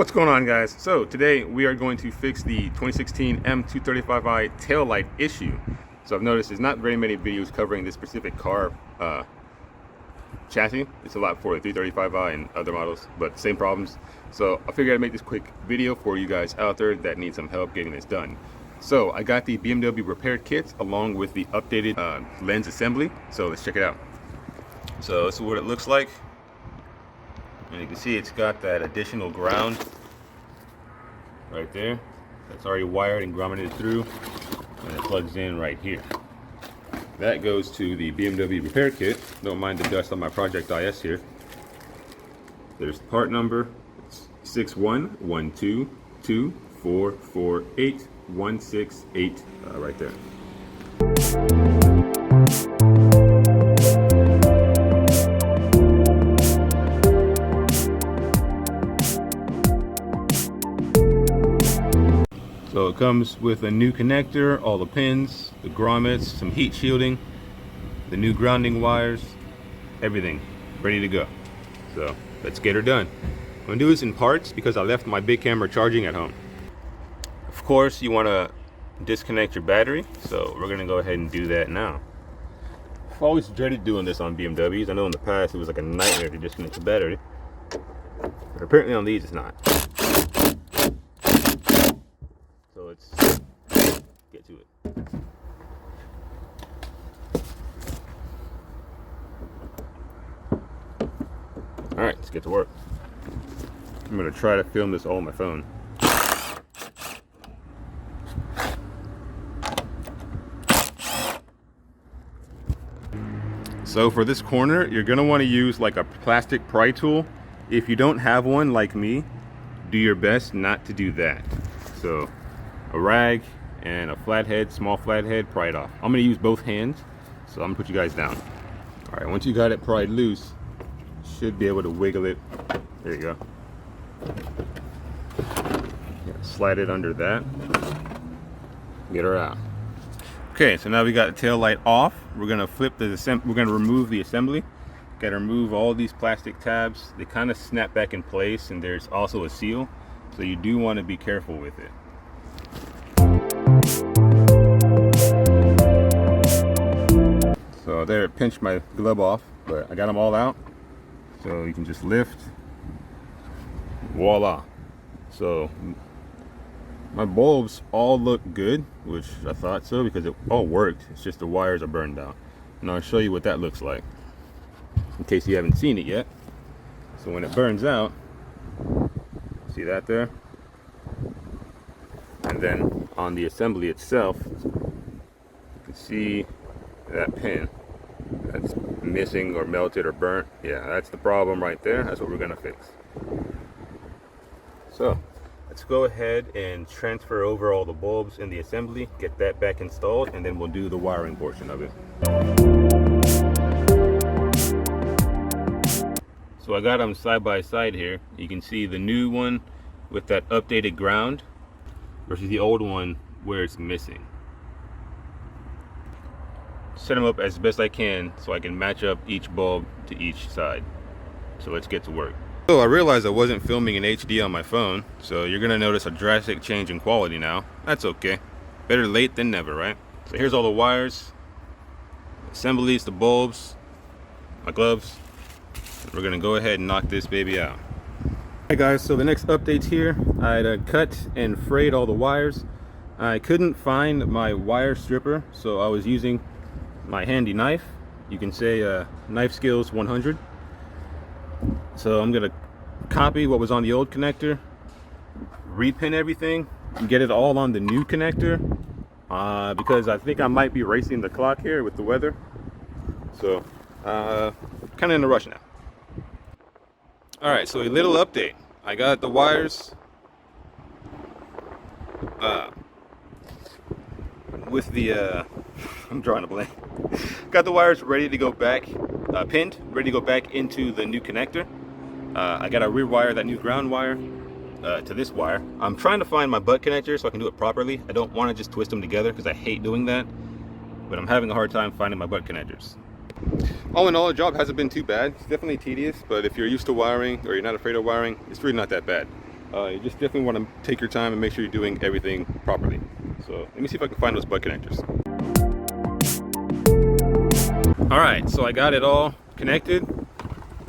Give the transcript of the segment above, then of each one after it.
What's going on, guys? So today we are going to fix the 2016 M235i taillight issue. So I've noticed there's not very many videos covering this specific car chassis. It's a lot for the 335i and other models, but same problems. So I figured I'd make this quick video for you guys out there that need some help getting this done. So I got the BMW repair kit along with the updated lens assembly. So let's check it out. So this is what it looks like. And you can see it's got that additional ground right there. That's already wired and grommeted through, and it plugs in right here. That goes to the BMW repair kit. Don't mind the dust on my Project IS here. There's the part number. It's 61122448168 right there. So it comes with a new connector, all the pins, the grommets, some heat shielding, the new grounding wires, everything ready to go. So let's get her done. I'm gonna do this in parts because I left my big camera charging at home. Of course, you want to disconnect your battery, so we're gonna go ahead and do that now. I've always dreaded doing this on BMWs. I know in the past it was like a nightmare to disconnect the battery, but apparently on these it's not. So let's get to it. Alright, let's get to work. I'm going to try to film this all on my phone. So for this corner, you're going to want to use like a plastic pry tool. If you don't have one like me, do your best not to do that. So a rag and a flathead, small flathead, pry it off. I'm gonna use both hands, so I'm gonna put you guys down. All right, once you got it pried loose, you should be able to wiggle it. There you go. Slide it under that. Get her out. Okay, so now we got the tail light off. We're gonna flip the we're gonna remove the assembly. Gotta remove all these plastic tabs. They kind of snap back in place, and there's also a seal, so you do want to be careful with it. So there, it pinched my glove off, but I got them all out. So you can just lift, voila. So my bulbs all look good, which I thought so because it all worked. It's just the wires are burned out. And I'll show you what that looks like in case you haven't seen it yet. So when it burns out, see that there? And then on the assembly itself, you can see that pin that's missing or melted or burnt. Yeah, that's the problem right there. That's what we're gonna fix. So let's go ahead and transfer over all the bulbs in the assembly, get that back installed, and then we'll do the wiring portion of it. So I got them side by side here. You can see the new one with that updated ground versus the old one where it's missing. Set them up as best I can so I can match up each bulb to each side. So let's get to work. So I realized I wasn't filming in HD on my phone, so you're gonna notice a drastic change in quality now. That's okay. Better late than never, right? So here's all the wires, assemblies, the bulbs, my gloves. We're gonna go ahead and knock this baby out. Alright guys, so the next update's here. I had cut and frayed all the wires. I couldn't find my wire stripper, so I was using my handy knife. You can say knife skills 100. So I'm gonna copy what was on the old connector, repin everything, and get it all on the new connector because I think I might be racing the clock here with the weather. So kind of in a rush now. Alright, so a little update. I got the wires with the I'm drawing a blank. Got the wires ready to go back, pinned, ready to go back into the new connector. I gotta rewire that new ground wire to this wire. I'm trying to find my butt connector so I can do it properly. I don't want to just twist them together because I hate doing that, but I'm having a hard time finding my butt connectors. All in all, the job hasn't been too bad. It's definitely tedious, but if you're used to wiring or you're not afraid of wiring, it's really not that bad. You just definitely want to take your time and make sure you're doing everything properly. So let me see if I can find those butt connectors. All right, so I got it all connected.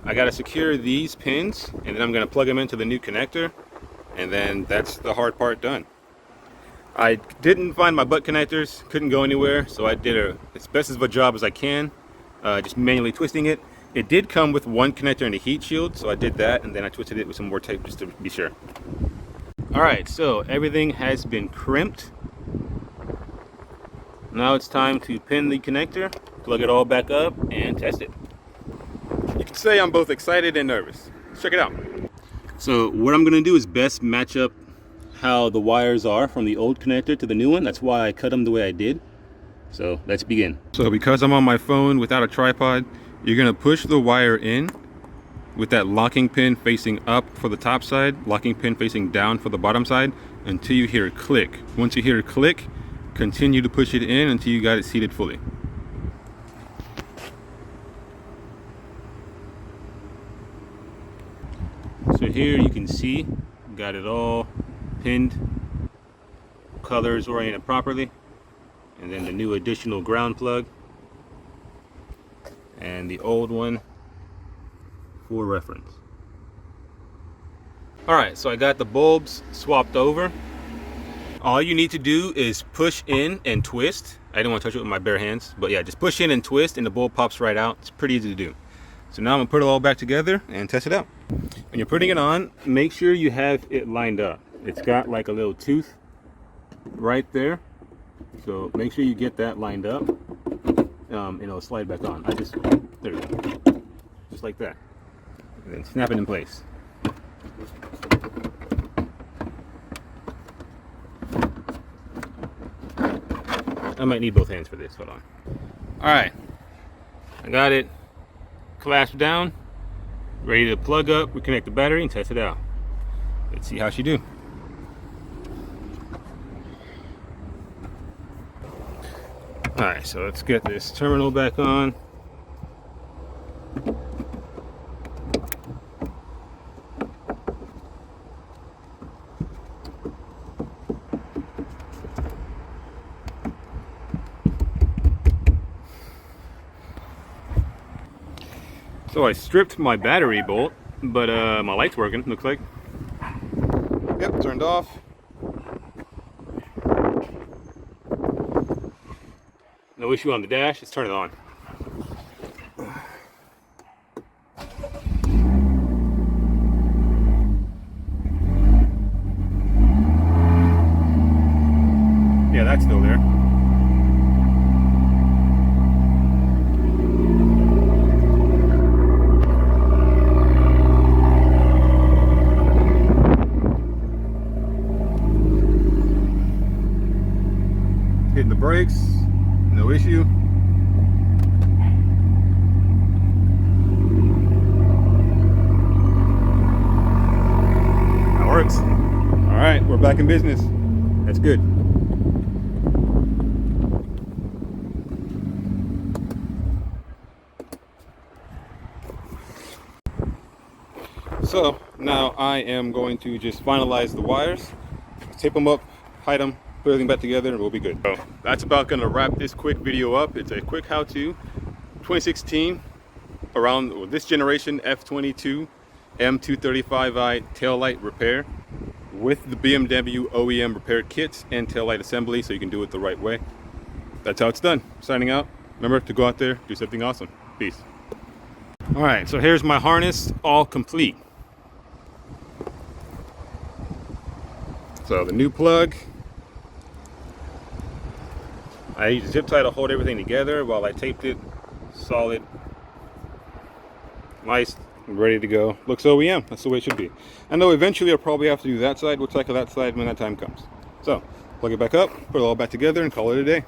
I got to secure these pins, and then I'm going to plug them into the new connector, and then that's the hard part done. I didn't find my butt connectors, couldn't go anywhere, so I did as best of a job as I can, just manually twisting it. It did come with one connector and a heat shield, so I did that, and then I twisted it with some more tape just to be sure. All right, so everything has been crimped. Now it's time to pin the connector, plug it all back up, and test it. You can say I'm both excited and nervous. Let's check it out. So what I'm gonna do is best match up how the wires are from the old connector to the new one. That's why I cut them the way I did. So let's begin. So because I'm on my phone without a tripod, you're gonna push the wire in with that locking pin facing up for the top side, locking pin facing down for the bottom side, until you hear a click. Once you hear a click, continue to push it in until you got it seated fully. So here you can see, got it all pinned, colors oriented properly, and then the new additional ground plug, and the old one for reference. Alright, so I got the bulbs swapped over. All you need to do is push in and twist. I didn't want to touch it with my bare hands, but yeah, just push in and twist and the bulb pops right out. It's pretty easy to do. So now I'm gonna put it all back together and test it out. When you're putting it on, make sure you have it lined up. It's got like a little tooth right there. So make sure you get that lined up. And it'll slide back on. There we go. Just like that. And then snap it in place. I might need both hands for this, hold on. All right, I got it clasped down, ready to plug up, reconnect the battery and test it out. Let's see how she do. All right, so let's get this terminal back on. So I stripped my battery bolt, but my light's working, looks like. Yep, turned off. No issue on the dash, let's turn it on. Yeah, that's still there. Hitting the brakes, no issue. That works. All right, we're back in business. That's good. So now I am going to just finalize the wires, tape them up, hide them, put everything back together, and we'll be good. So that's about gonna wrap this quick video up. It's a quick how-to 2016 around this generation F22 M235i taillight repair with the BMW OEM repair kits and taillight assembly, so you can do it the right way. That's how it's done. Signing out. Remember to go out there, do something awesome. Peace. All right, so here's my harness all complete. So the new plug, I used a zip tie to hold everything together while I taped it solid, nice, ready to go. Looks OEM, that's the way it should be. I know eventually I'll probably have to do that side. We'll tackle that side when that time comes. So plug it back up, put it all back together and call it a day.